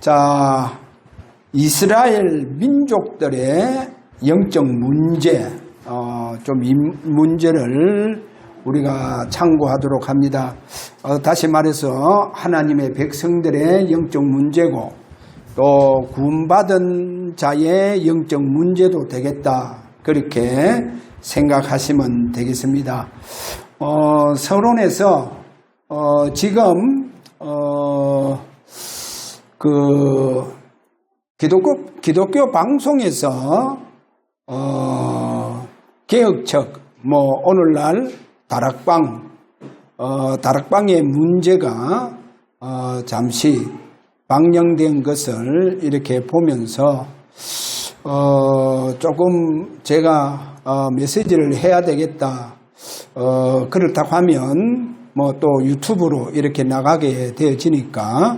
자, 이스라엘 민족들의 영적 문제, 좀 이 문제를 우리가 참고하도록 합니다. 다시 말해서 하나님의 백성들의 영적 문제고 또 구원받은 자의 영적 문제도 되겠다. 그렇게 생각하시면 되겠습니다. 서론에서 지금 기독교 방송에서 개혁적 오늘날 다락방의 문제가 잠시 방영된 것을 이렇게 보면서 조금 제가 메시지를 해야 되겠다. 그렇다고 하면 또 유튜브로 이렇게 나가게 되어지니까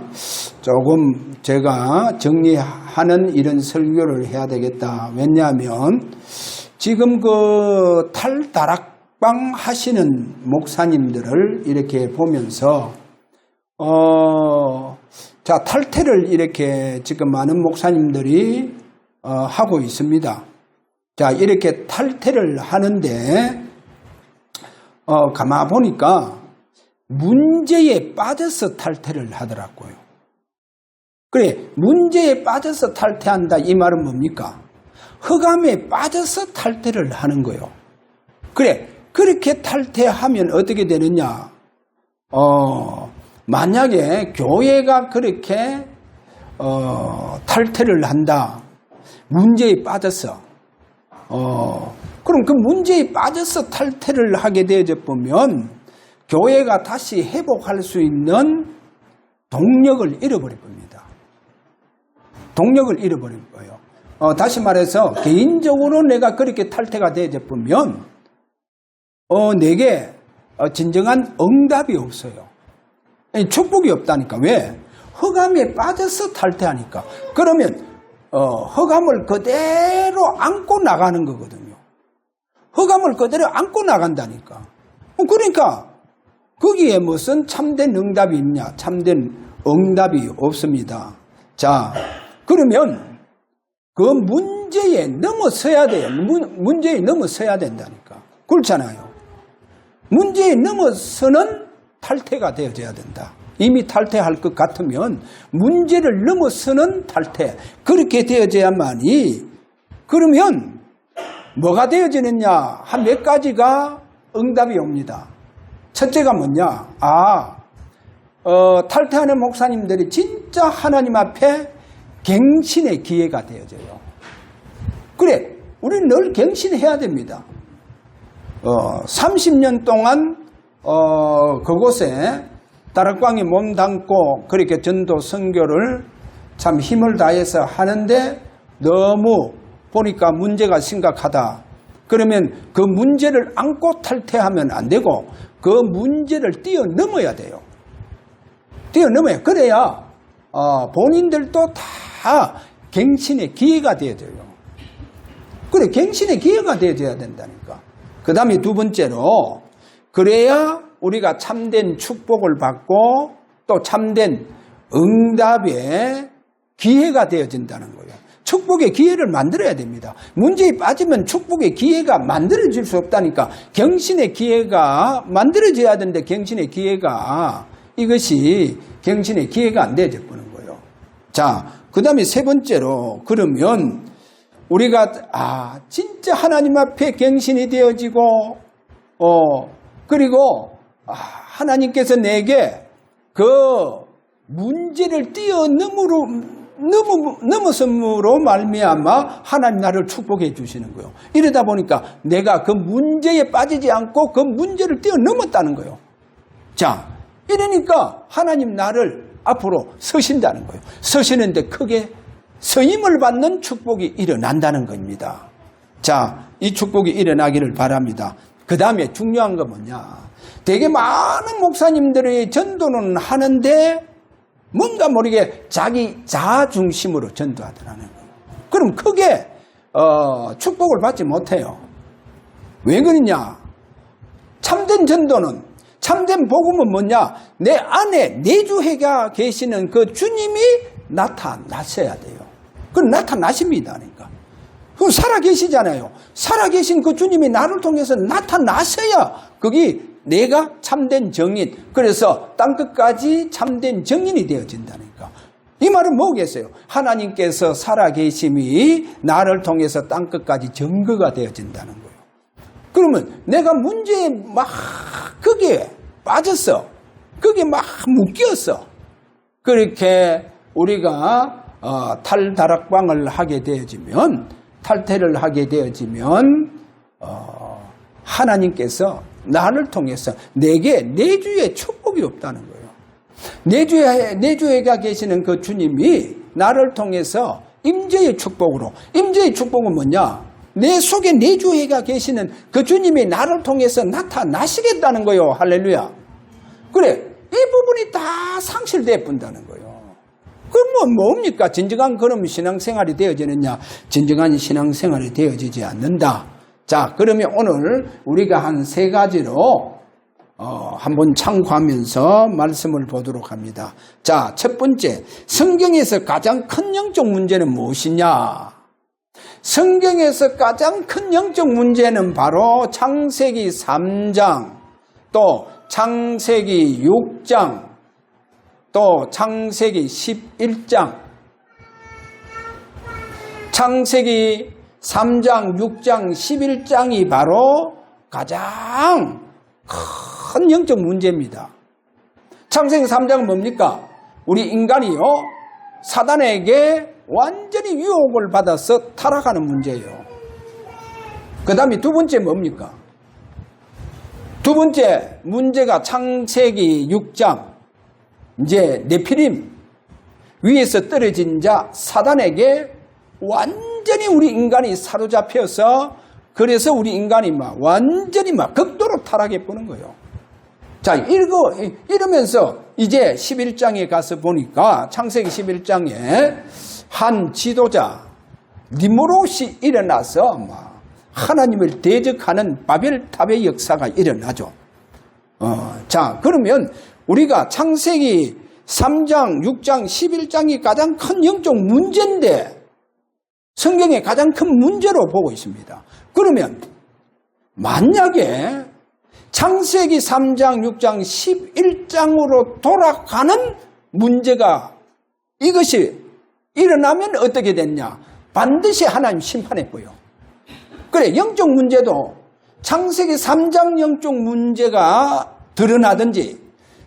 조금 제가 정리하는 이런 설교를 해야 되겠다. 왜냐하면 지금 그 탈다락방 하시는 목사님들을 이렇게 보면서 자, 탈퇴를 이렇게 지금 많은 목사님들이 하고 있습니다. 자, 이렇게 탈퇴를 하는데 가만 보니까 문제에 빠져서 탈퇴를 하더라고요. 그래, 문제에 빠져서 탈퇴한다 이 말은 뭡니까? 흑암에 빠져서 탈퇴를 하는 거예요. 그래, 그렇게 탈퇴하면 어떻게 되느냐? 만약에 교회가 그렇게 탈퇴를 한다. 문제에 빠져서 그럼 그 문제에 빠져서 탈퇴를 하게 되어져 보면 교회가 다시 회복할 수 있는 동력을 잃어버릴 겁니다. 동력을 잃어버릴 거예요. 다시 말해서 개인적으로 내가 그렇게 탈퇴가 되어져 보면 내게 진정한 응답이 없어요. 축복이 없다니까. 왜? 흑암에 빠져서 탈퇴하니까. 그러면 흑암을 그대로 안고 나가는 거거든요. 흑암을 그대로 안고 나간다니까. 그러니까 거기에 무슨 참된 응답이 있냐? 참된 응답이 없습니다. 자, 그러면 그 문제에 넘어서야 돼요. 문제에 넘어서야 된다니까. 그렇잖아요. 문제에 넘어서는 탈퇴가 되어져야 된다. 이미 탈퇴할 것 같으면 문제를 넘어서는 탈퇴. 그렇게 되어져야만이 그러면 뭐가 되어지느냐? 한 몇 가지가 응답이 옵니다. 첫째가 뭐냐? 탈퇴하는 목사님들이 진짜 하나님 앞에 갱신의 기회가 되어져요. 그래, 우리는 늘 갱신해야 됩니다. 30년 동안 그곳에 다락방에 몸담고 그렇게 전도 선교를 참 힘을 다해서 하는데 너무 보니까 문제가 심각하다. 그러면 그 문제를 안고 탈퇴하면 안 되고 그 문제를 뛰어넘어야 돼요. 뛰어넘어야. 그래야 본인들도 다 갱신의 기회가 되어져요. 그래, 갱신의 기회가 되어져야 된다니까. 그 다음에 두 번째로 그래야 우리가 참된 축복을 받고 또 참된 응답의 기회가 되어진다는 거예요. 축복의 기회를 만들어야 됩니다. 문제에 빠지면 축복의 기회가 만들어질 수 없다니까. 갱신의 기회가 만들어져야 되는데 갱신의 기회가 이것이 갱신의 기회가 안 되어져 버는 거예요. 자, 그 다음에 세 번째로 그러면 우리가 진짜 하나님 앞에 갱신이 되어지고 그리고 하나님께서 내게 그 문제를 넘어섬으로 말미암아 하나님 나를 축복해 주시는 거예요. 이러다 보니까 내가 그 문제에 빠지지 않고 그 문제를 뛰어넘었다는 거예요. 자, 이러니까 하나님 나를 앞으로 서신다는 거예요. 서시는데 크게 서임을 받는 축복이 일어난다는 겁니다. 자, 이 축복이 일어나기를 바랍니다. 그 다음에 중요한 건 뭐냐? 되게 많은 목사님들의 전도는 하는데 뭔가 모르게 자기 자아 중심으로 전도하더라는 거예요. 그럼 크게 축복을 받지 못해요. 왜 그러냐? 참된 전도는, 참된 복음은 뭐냐? 내 안에 내주해가 계시는 그 주님이 나타나셔야 돼요. 그건 나타나십니다. 그러니까. 그 살아계시잖아요. 살아계신 그 주님이 나를 통해서 나타나셔야 그게 내가 참된 정인, 그래서 땅끝까지 참된 정인이 되어진다니까. 이 말은 뭐겠어요? 하나님께서 살아계심이 나를 통해서 땅끝까지 증거가 되어진다는 거예요. 그러면 내가 문제에 막 그게 빠졌어. 그게 막 묶였어. 그렇게 우리가 탈다락방을 하게 되어지면, 탈퇴를 하게 되어지면 하나님께서 나를 통해서 내게 내주의 축복이 없다는 거예요. 내주에가 계시는 그 주님이 나를 통해서 임재의 축복으로, 임재의 축복은 뭐냐? 내 속에 내주에가 계시는 그 주님이 나를 통해서 나타나시겠다는 거예요. 할렐루야. 그래, 이 부분이 다 상실돼 본다는 거예요. 그럼 뭡니까? 진정한 그럼 신앙생활이 되어지느냐? 진정한 신앙생활이 되어지지 않는다. 자, 그러면 오늘 우리가 한 3가지로 한번 참고하면서 말씀을 보도록 합니다. 자, 첫 번째, 성경에서 가장 큰 영적 문제는 무엇이냐? 성경에서 가장 큰 영적 문제는 바로 창세기 3장, 또 창세기 6장, 또 창세기 11장, 창세기 3장, 6장, 11장이 바로 가장 큰 영적 문제입니다. 창세기 3장은 뭡니까? 우리 인간이요, 사단에게 완전히 유혹을 받아서 타락하는 문제예요. 그 다음에 두 번째 뭡니까? 두 번째 문제가 창세기 6장, 이제 네피림, 위에서 떨어진 자 사단에게 완전히 우리 인간이 사로잡혀서, 그래서 우리 인간이 완전히 극도로 타락해 보는 거예요. 자, 이러면서 이제 11장에 가서 보니까, 창세기 11장에 한 지도자 니므롯이 일어나서 하나님을 대적하는 바벨탑의 역사가 일어나죠. 자, 그러면 우리가 창세기 3장, 6장, 11장이 가장 큰 영적 문제인데 성경의 가장 큰 문제로 보고 있습니다. 그러면 만약에 창세기 3장, 6장, 11장으로 돌아가는 문제가 이것이 일어나면 어떻게 됐냐? 반드시 하나님 심판해 보여. 그래, 영적 문제도 창세기 3장 영적 문제가 드러나든지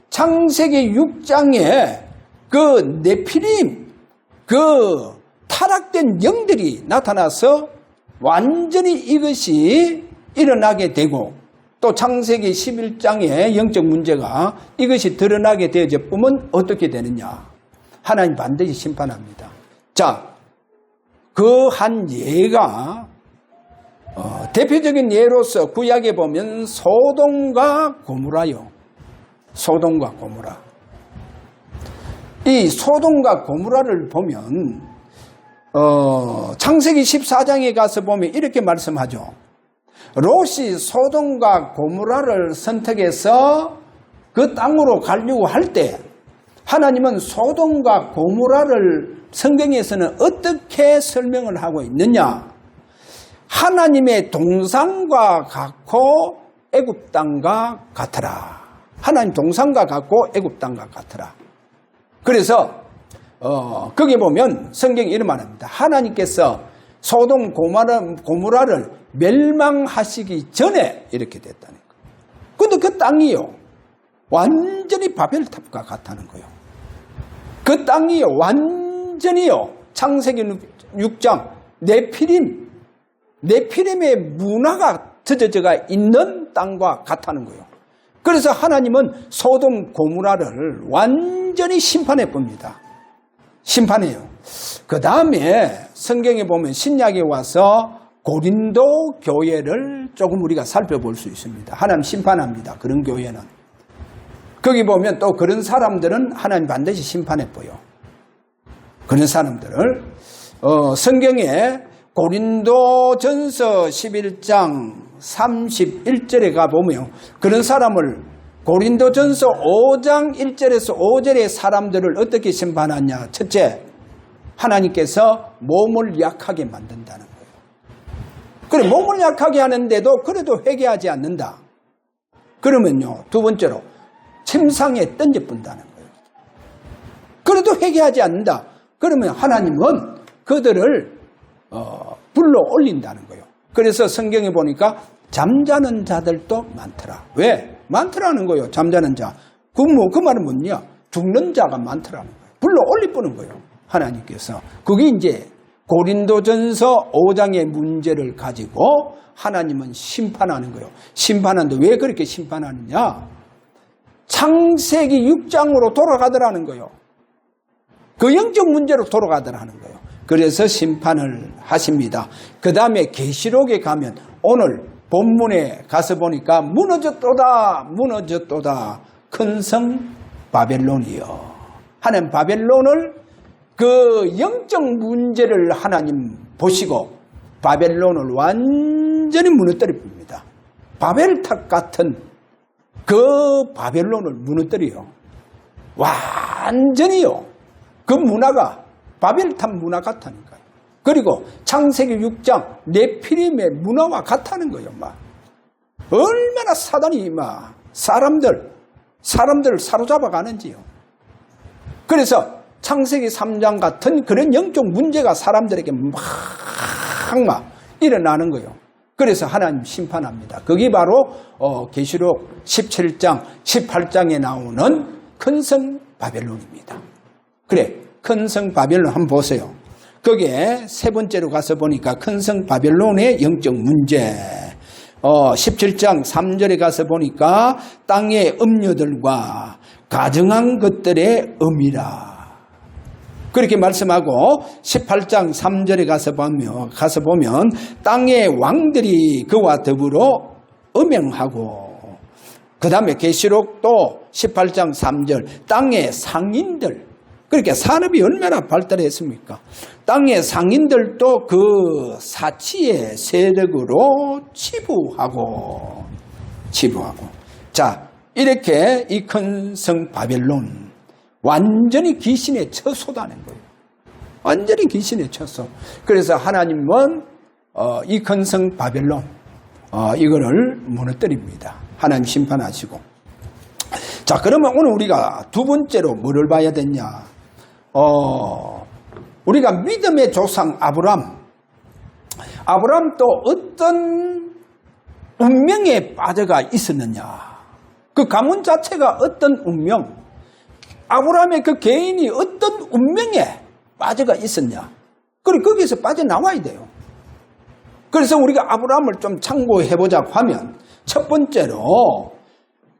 창세기 6장에 그 네피림, 그 타락된 영들이 나타나서 완전히 이것이 일어나게 되고, 또 창세기 11장의 영적 문제가 이것이 드러나게 되어져 보면 어떻게 되느냐? 하나님 반드시 심판합니다. 자, 그 한 예가 대표적인 예로서 구약에 보면 소돔과 고모라요. 소돔과 고모라. 이 소돔과 고모라를 보면 창세기 14장에 가서 보면 이렇게 말씀하죠. 롯이 소돔과 고모라를 선택해서 그 땅으로 가려고 할 때 하나님은 소돔과 고모라를 성경에서는 어떻게 설명을 하고 있느냐? 하나님의 동산과 같고 애굽 땅과 같으라. 하나님 동산과 같고 애굽 땅과 같으라. 그래서 거기 보면 성경이 이런 말합니다. 하나님께서 소돔 고모라를 멸망하시기 전에 이렇게 됐다는 거예요. 근데 그 땅이요, 완전히 바벨탑과 같다는 거예요. 그 땅이요, 완전히요, 창세기 6장 네피림의 문화가 젖어져가 있는 땅과 같다는 거예요. 그래서 하나님은 소돔 고모라를 완전히 심판해 봅니다. 심판해요. 그 다음에 성경에 보면 신약에 와서 고린도 교회를 조금 우리가 살펴볼 수 있습니다. 하나님 심판합니다. 그런 교회는. 거기 보면 또 그런 사람들은 하나님 반드시 심판해 보여. 그런 사람들을 성경에 고린도전서 11장 31절에 가보면 그런 사람을 고린도전서 5장 1절에서 5절의 사람들을 어떻게 심판하냐. 첫째, 하나님께서 몸을 약하게 만든다는 거예요. 그래, 몸을 약하게 하는데도 그래도 회개하지 않는다. 그러면요, 두 번째로 침상에 던져본다는 거예요. 그래도 회개하지 않는다. 그러면 하나님은 그들을 불러 올린다는 거예요. 그래서 성경에 보니까 잠자는 자들도 많더라. 왜? 많더라는 거예요. 잠자는 자. 그 말은 뭐냐? 죽는 자가 많더라는 거예요. 불러 올리보는 거예요. 하나님께서. 그게 이제 고린도전서 5장의 문제를 가지고 하나님은 심판하는 거예요. 심판하는데 왜 그렇게 심판하느냐? 창세기 6장으로 돌아가더라는 거예요. 그 영적 문제로 돌아가더라는 거예요. 그래서 심판을 하십니다. 그 다음에 계시록에 가면 오늘 본문에 가서 보니까 무너졌도다 큰 성 바벨론이요. 하나님 바벨론을 그 영적 문제를 하나님 보시고 바벨론을 완전히 무너뜨려 봅니다. 바벨탑 같은 그 바벨론을 무너뜨려요. 완전히요. 그 문화가 바벨탑 문화 같다니까요. 그리고 창세기 6장 네피림의 문화와 같다는 거예요. 막 얼마나 사단이 막 사람들 사로잡아 가는지요. 그래서 창세기 3장 같은 그런 영적 문제가 사람들에게 막 일어나는 거예요. 그래서 하나님 심판합니다. 그게 바로 계시록 17장, 18장에 나오는 큰 성 바벨론입니다. 그래, 큰 성 바벨론 한번 보세요. 거기에 세 번째로 가서 보니까 큰 성 바벨론의 영적 문제. 17장 3절에 가서 보니까 땅의 음료들과 가증한 것들의 음이라. 그렇게 말씀하고 18장 3절에 가서 보면 땅의 왕들이 그와 더불어 음행하고, 그 다음에 계시록도 18장 3절 땅의 상인들, 그러니까 산업이 얼마나 발달했습니까? 땅의 상인들도 그 사치의 세력으로 치부하고. 자, 이렇게 이 큰 성 바벨론 완전히 귀신의 처소다는 거예요. 완전히 귀신의 처소. 그래서 하나님은 이 큰 성 바벨론 이거를 무너뜨립니다. 하나님 심판하시고. 자, 그러면 오늘 우리가 두 번째로 뭐를 봐야 되냐? 우리가 믿음의 조상 아브람도 어떤 운명에 빠져가 있었느냐? 그 가문 자체가 어떤 운명? 아브라함의 그 개인이 어떤 운명에 빠져가 있었냐? 그리고 거기에서 빠져나와야 돼요. 그래서 우리가 아브라함을 좀 참고해보자고 하면 첫 번째로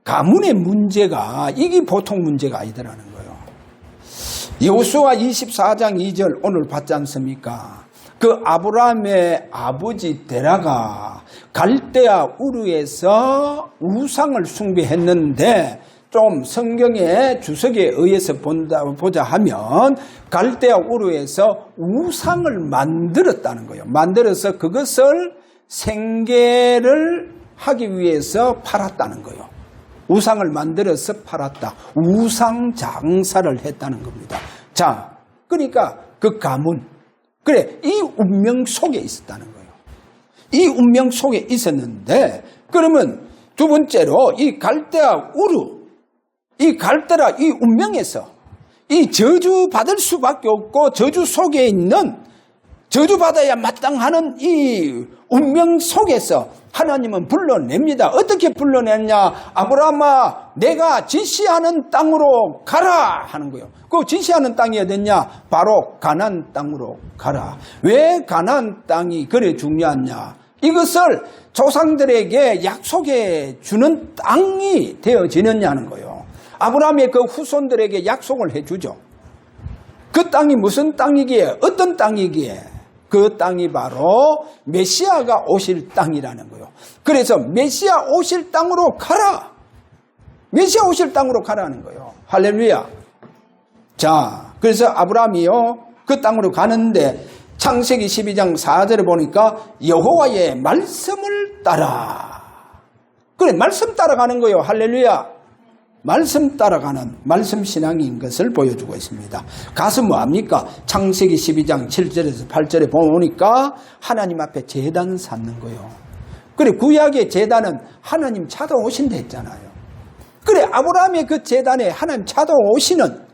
가문의 문제가 이게 보통 문제가 아니더라는 거예요. 여호수아 24장 2절 오늘 봤지 않습니까? 그 아브라함의 아버지 데라가 갈대아 우르에서 우상을 숭배했는데, 좀 성경의 주석에 의해서 보자 하면 갈대아 우르에서 우상을 만들었다는 거예요. 만들어서 그것을 생계를 하기 위해서 팔았다는 거예요. 우상을 만들어서 팔았다. 우상 장사를 했다는 겁니다. 자, 그러니까 그 가문, 그래, 이 운명 속에 있었다는 거예요. 이 운명 속에 있었는데, 그러면 두 번째로 이 갈대아 우르, 이 갈대라 이 운명에서 이 저주받을 수밖에 없고 저주 속에 있는, 저주받아야 마땅하는 이 운명 속에서 하나님은 불러냅니다. 어떻게 불러냈냐? 아브라함아, 내가 지시하는 땅으로 가라 하는 거예요. 그 지시하는 땅이 어딨냐? 바로 가나안 땅으로 가라. 왜 가나안 땅이 그래 중요하냐? 이것을 조상들에게 약속해 주는 땅이 되어지느냐는 거예요. 아브라함의 그 후손들에게 약속을 해주죠. 그 땅이 무슨 땅이기에, 어떤 땅이기에? 그 땅이 바로 메시아가 오실 땅이라는 거예요. 그래서 메시아 오실 땅으로 가라. 메시아 오실 땅으로 가라는 거예요. 할렐루야. 자, 그래서 아브라함이요 그 땅으로 가는데 창세기 12장 4절에 보니까 여호와의 말씀을 따라. 그래, 말씀 따라가는 거예요. 할렐루야. 말씀 따라가는 말씀 신앙인 것을 보여주고 있습니다. 가서 뭐합니까? 창세기 12장 7절에서 8절에 보니까 하나님 앞에 제단을 쌓는 거예요. 그래 구약의 제단은 하나님 찾아오신다 했잖아요. 그래 아브라함의 그 제단에 하나님 찾아오시는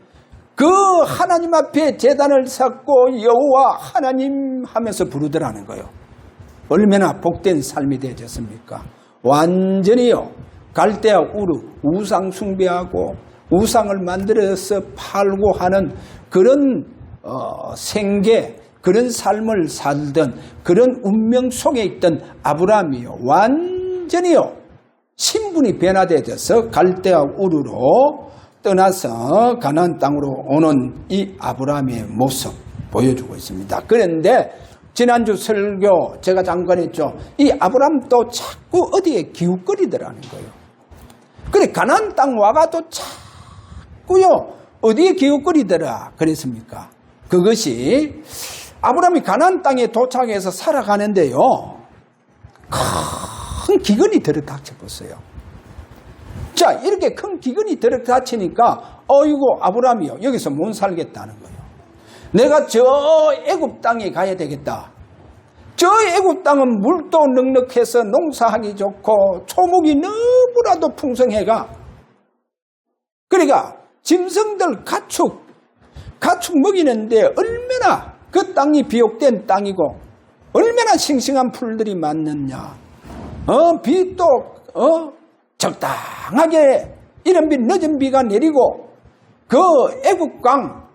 그 하나님 앞에 제단을 쌓고 여호와 하나님 하면서 부르더라는 거예요. 얼마나 복된 삶이 되어졌습니까? 완전히요. 갈대아 우르 우상 숭배하고 우상을 만들어서 팔고 하는 그런 생계, 그런 삶을 살던 그런 운명 속에 있던 아브라함이요. 완전히요. 신분이 변화되어서 갈대아 우르로 떠나서 가나안 땅으로 오는 이 아브라함의 모습 보여주고 있습니다. 그런데 지난주 설교 제가 잠깐 했죠. 이 아브라함도 자꾸 어디에 기웃거리더라는 거예요. 그래 가나안 땅 와가도 자꾸요 어디에 기웃거리더라 그랬습니까? 그것이 아브라함이 가나안 땅에 도착해서 살아가는데요. 큰 기근이 들어닥쳐버렸어요. 자 이렇게 큰 기근이 들어닥치니까 어이구 아브라함이요 여기서 못 살겠다는 거예요. 내가 저 애굽 땅에 가야 되겠다. 저 애굽 땅은 물도 넉넉해서 농사하기 좋고 초목이 너무나도 풍성해가. 그러니까 짐승들 가축 먹이는데 얼마나 그 땅이 비옥된 땅이고 얼마나 싱싱한 풀들이 많느냐. 비도 적당하게 이른 비 늦은 비가 내리고 그 애굽강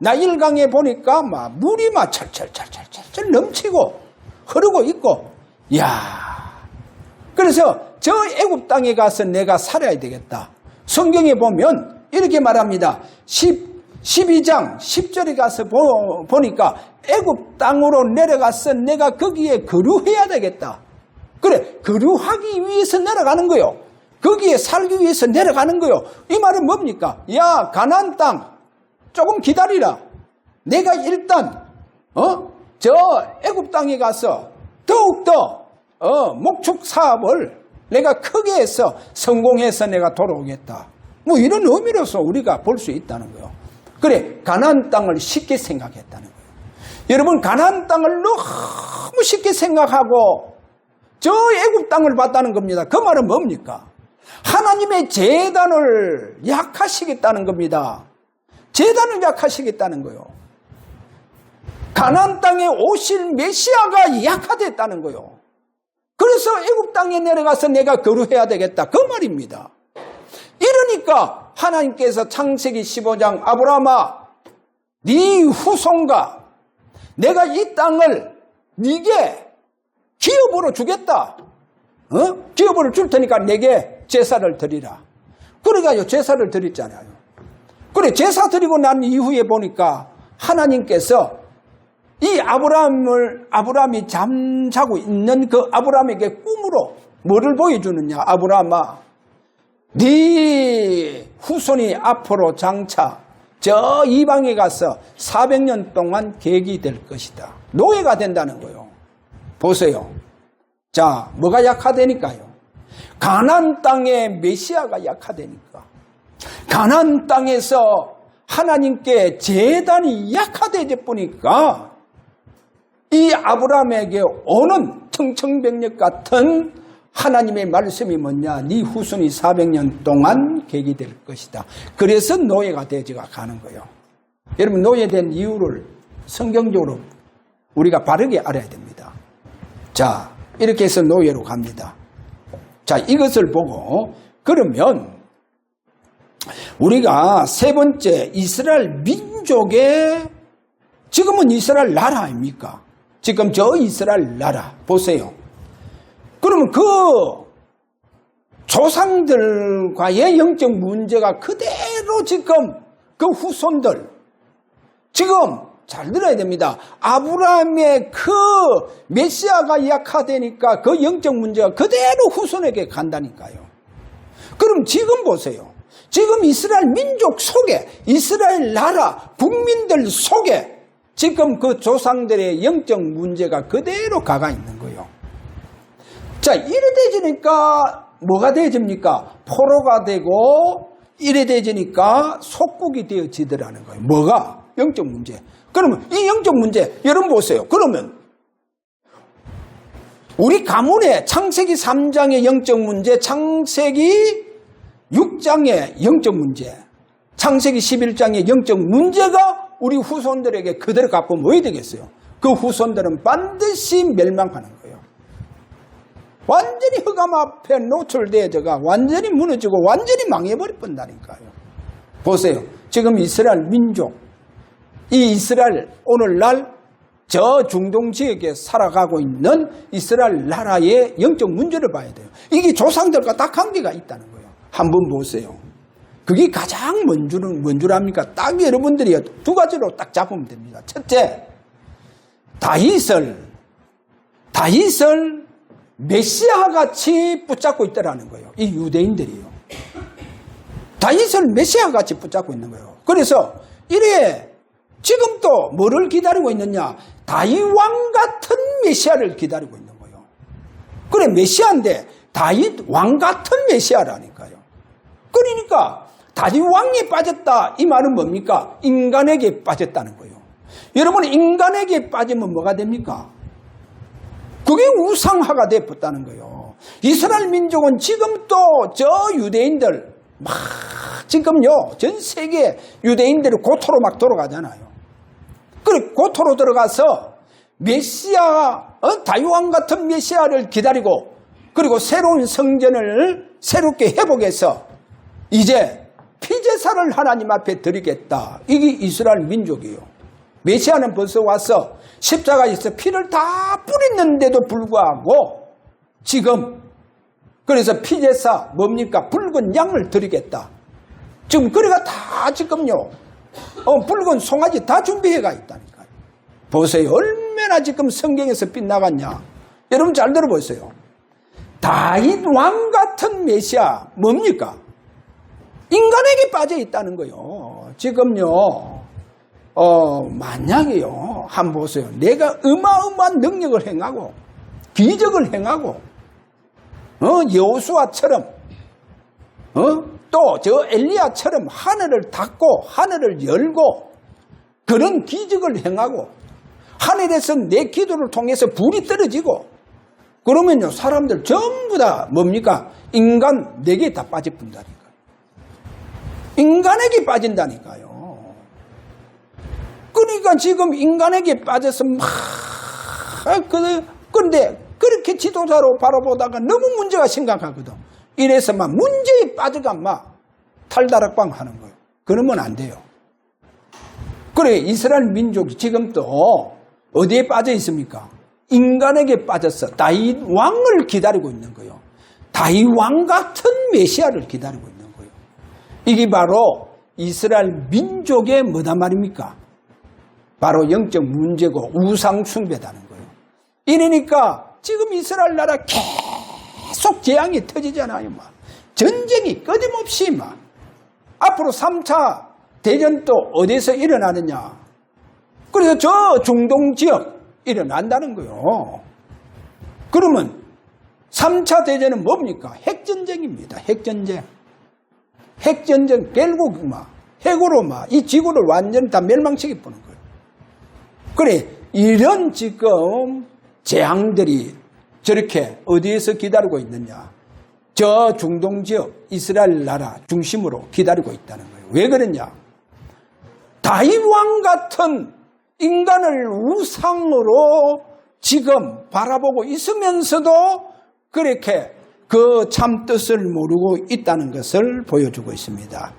나일강에 보니까 막 물이 막 철철철철철 넘치고 흐르고 있고, 이야. 그래서 저 애굽 땅에 가서 내가 살아야 되겠다. 성경에 보면 이렇게 말합니다. 12장 10절에 가서 보니까 애굽 땅으로 내려가서 내가 거기에 거류해야 되겠다. 그래, 거류하기 위해서 내려가는 거요. 거기에 살기 위해서 내려가는 거요. 이 말은 뭡니까? 야, 가나안 땅 조금 기다리라. 내가 일단 저 애굽 땅에 가서 더욱더 목축 사업을 내가 크게 해서 성공해서 내가 돌아오겠다. 뭐 이런 의미로서 우리가 볼 수 있다는 거예요. 그래, 가나안 땅을 쉽게 생각했다는 거예요. 여러분, 가나안 땅을 너무 쉽게 생각하고 저 애굽 땅을 봤다는 겁니다. 그 말은 뭡니까? 하나님의 제단을 약하시겠다는 겁니다. 제단을 약하시겠다는 거예요. 가나안 땅에 오실 메시아가 약화됐다는 거예요. 그래서 애굽 땅에 내려가서 내가 거류해야 되겠다. 그 말입니다. 이러니까 하나님께서 창세기 15장 아브라함아 네 후손과 내가 이 땅을 네게 기업으로 주겠다. 기업으로 줄 테니까 내게 제사를 드리라. 그러니까 제사를 드렸잖아요. 그래, 제사 드리고 난 이후에 보니까 하나님께서 이 아브라함이 잠자고 있는 그 아브라함에게 꿈으로 뭐를 보여주느냐. 아브라함아, 네 후손이 앞으로 장차 저 이방에 가서 400년 동안 객이 될 것이다. 노예가 된다는 거예요. 보세요. 자, 뭐가 약화되니까요? 가나안 땅에 메시아가 약화되니까. 가나안 땅에서 하나님께 제단이 약화되어 보니까 이 아브라함에게 오는 청천벽력 같은 하나님의 말씀이 뭐냐? 네 후손이 400년 동안 객이 될 것이다. 그래서 노예가 되어가 가는 거예요. 여러분, 노예된 이유를 성경적으로 우리가 바르게 알아야 됩니다. 자, 이렇게 해서 노예로 갑니다. 자, 이것을 보고 그러면 우리가 세 번째 이스라엘 민족의 지금은 이스라엘 나라 아닙니까? 지금 저 이스라엘 나라 보세요. 그러면 그 조상들과의 영적 문제가 그대로 지금 그 후손들 지금 잘 들어야 됩니다. 아브라함의 그 메시아가 약화되니까 그 영적 문제가 그대로 후손에게 간다니까요. 그럼 지금 보세요. 지금 이스라엘 민족 속에 이스라엘 나라 국민들 속에 지금 그 조상들의 영적 문제가 그대로 가가 있는 거예요. 자, 이래 되지니까 뭐가 되집니까? 포로가 되고 이래 되지니까 속국이 되어지더라는 거예요. 뭐가? 영적 문제. 그러면 이 영적 문제 여러분 보세요. 그러면 우리 가문의 창세기 3장의 영적 문제, 창세기 6장의 영적 문제, 창세기 11장의 영적 문제가 우리 후손들에게 그대로 갖고 뭐야 되겠어요? 그 후손들은 반드시 멸망하는 거예요. 완전히 흑암 앞에 노출되어져가 완전히 무너지고 완전히 망해버릴 뻔다니까요. 보세요. 지금 이스라엘 민족, 이 이스라엘 오늘날 저 중동 지역에 살아가고 있는 이스라엘 나라의 영적 문제를 봐야 돼요. 이게 조상들과 딱 관계가 있다는 거예요. 한번 보세요. 그게 가장 뭔 줄 압니까? 딱 여러분들이 두 가지로 딱 잡으면 됩니다. 첫째, 다윗을 메시아같이 붙잡고 있다는 거예요. 이 유대인들이요. 다윗을 메시아같이 붙잡고 있는 거예요. 그래서 이래 지금 또 뭐를 기다리고 있느냐? 다윗 왕 같은 메시아를 기다리고 있는 거예요. 그래 메시아인데 다윗 왕 같은 메시아라니까요. 그러니까 다윗 왕이 빠졌다 이 말은 뭡니까? 인간에게 빠졌다는 거예요. 여러분 인간에게 빠지면 뭐가 됩니까? 그게 우상화가 되었다는 거예요. 이스라엘 민족은 지금 또 저 유대인들 막 지금요 전 세계 유대인들이 고토로 막 돌아가잖아요. 그래 고토로 들어가서 메시아 다윗왕 같은 메시아를 기다리고 그리고 새로운 성전을 새롭게 회복해서 이제 피제사를 하나님 앞에 드리겠다. 이게 이스라엘 민족이에요. 메시아는 벌써 와서 십자가에서 피를 다 뿌렸는데도 불구하고 지금 그래서 피제사 뭡니까? 붉은 양을 드리겠다. 지금 그래가 다 지금요 붉은 송아지 다 준비해가 있다니까요. 보세요. 얼마나 지금 성경에서 빗나갔냐. 여러분 잘 들어보세요. 다윗 왕 같은 메시아 뭡니까? 인간에게 빠져 있다는 거요. 지금요 만약에요 한번 보세요. 내가 어마어마한 능력을 행하고 기적을 행하고 여호수아처럼 또 저 엘리야처럼 하늘을 닫고 하늘을 열고 그런 기적을 행하고 하늘에서 내 기도를 통해서 불이 떨어지고 그러면요 사람들 전부 다 뭡니까? 인간 내게 다 빠져본다니까요. 인간에게 빠진다니까요. 그러니까 지금 인간에게 빠져서 그런데 그렇게 지도자로 바라보다가 너무 문제가 심각하거든. 이래서 막 문제에 빠져가 막 탈다락방 하는 거예요. 그러면 안 돼요. 그래 이스라엘 민족이 지금 또 어디에 빠져 있습니까? 인간에게 빠져서 다윗 왕을 기다리고 있는 거예요. 다윗 왕 같은 메시아를 기다리고 있는 거예요. 이게 바로 이스라엘 민족의 뭐다 말입니까? 바로 영적 문제고 우상 숭배다는 거예요. 이러니까 지금 이스라엘 나라 계속 재앙이 터지잖아요. 막. 전쟁이 끊임없이 막. 앞으로 3차 대전 또 어디서 일어나느냐. 그래서 저 중동 지역 일어난다는 거예요. 그러면 3차 대전은 뭡니까? 핵전쟁입니다. 핵전쟁. 핵전쟁 결국 막 핵으로 막 이 지구를 완전히 다 멸망시켜 보는 거예요. 그래 이런 지금 재앙들이 저렇게 어디에서 기다리고 있느냐. 저 중동 지역 이스라엘 나라 중심으로 기다리고 있다는 거예요. 왜 그러냐. 다윗 왕 같은 인간을 우상으로 지금 바라보고 있으면서도 그렇게 그 참 뜻을 모르고 있다는 것을 보여주고 있습니다.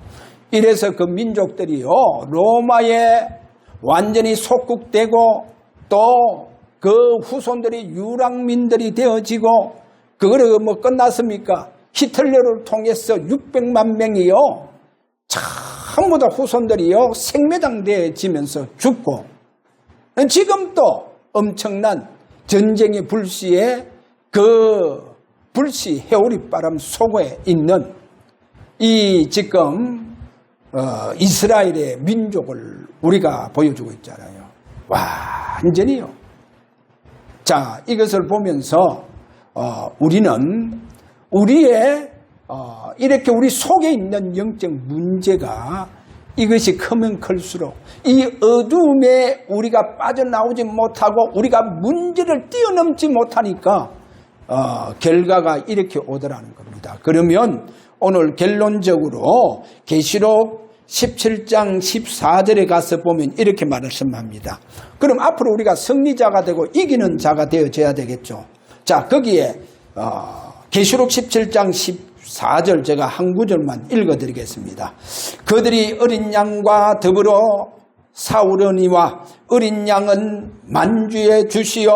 이래서 그 민족들이요 로마에 완전히 속국되고 또 그 후손들이 유랑민들이 되어지고 그거를 뭐 끝났습니까? 히틀러를 통해서 600만 명이요 전부 다 후손들이요 생매장되어지면서 죽고 지금 또 엄청난 전쟁의 불씨에 그 불씨 해오리바람 속에 있는 이 지금 이스라엘의 민족을 우리가 보여주고 있잖아요. 완전히요. 자, 이것을 보면서 우리는 우리의 이렇게 우리 속에 있는 영적 문제가 이것이 크면 클수록 이 어두움에 우리가 빠져나오지 못하고 우리가 문제를 뛰어넘지 못하니까 결과가 이렇게 오더라는 겁니다. 그러면 오늘 결론적으로 계시록 17장 14절에 가서 보면 이렇게 말씀합니다. 그럼 앞으로 우리가 승리자가 되고 이기는 자가 되어져야 되겠죠. 자, 거기에 계시록 17장 14절 제가 한 구절만 읽어드리겠습니다. 그들이 어린 양과 더불어 싸우려니와 어린 양은 만주의 주시요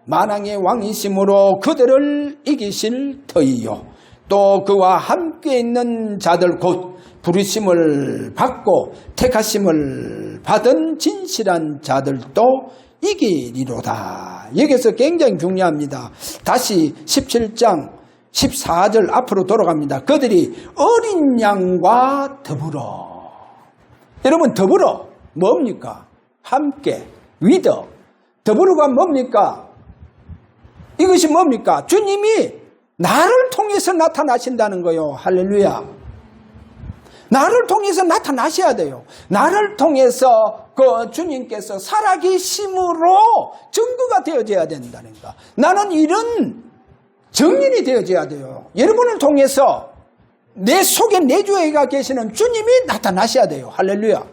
만왕의 왕이심으로 그들을 이기실 터이요 또 그와 함께 있는 자들 곧 부르심을 받고 택하심을 받은 진실한 자들도 이기리로다. 여기서 굉장히 중요합니다. 다시 17장 14절 앞으로 돌아갑니다. 그들이 어린 양과 더불어. 여러분, 더불어 뭡니까? 함께, with. 더불어가 뭡니까? 이것이 뭡니까? 주님이 나를 통해서 나타나신다는 거요. 할렐루야. 나를 통해서 나타나셔야 돼요. 나를 통해서 그 주님께서 살아계심으로 증거가 되어져야 된다는 거. 나는 이런 증인이 되어져야 돼요. 여러분을 통해서 내 속에 내주에가 계시는 주님이 나타나셔야 돼요. 할렐루야.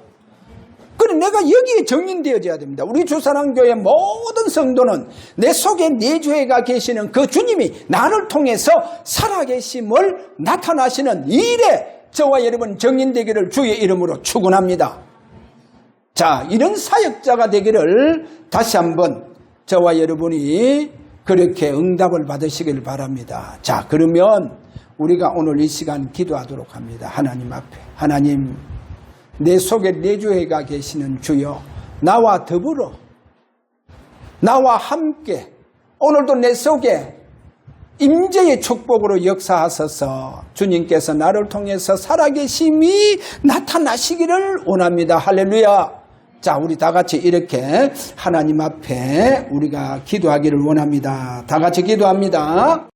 그래 내가 여기에 증인되어져야 됩니다. 우리 주사랑교회 모든 성도는 내 속에 내주에가 계시는 그 주님이 나를 통해서 살아계심을 나타나시는 일에 저와 여러분 증인되기를 주의 이름으로 축원합니다. 자, 이런 사역자가 되기를 다시 한번 저와 여러분이 그렇게 응답을 받으시길 바랍니다. 자, 그러면 우리가 오늘 이 시간 기도하도록 합니다. 하나님 앞에. 하나님, 내 속에 내주에가 계시는 주여, 나와 더불어, 나와 함께 오늘도 내 속에 임재의 축복으로 역사하셔서 주님께서 나를 통해서 살아계심이 나타나시기를 원합니다. 할렐루야. 자, 우리 다 같이 이렇게 하나님 앞에 우리가 기도하기를 원합니다. 다 같이 기도합니다.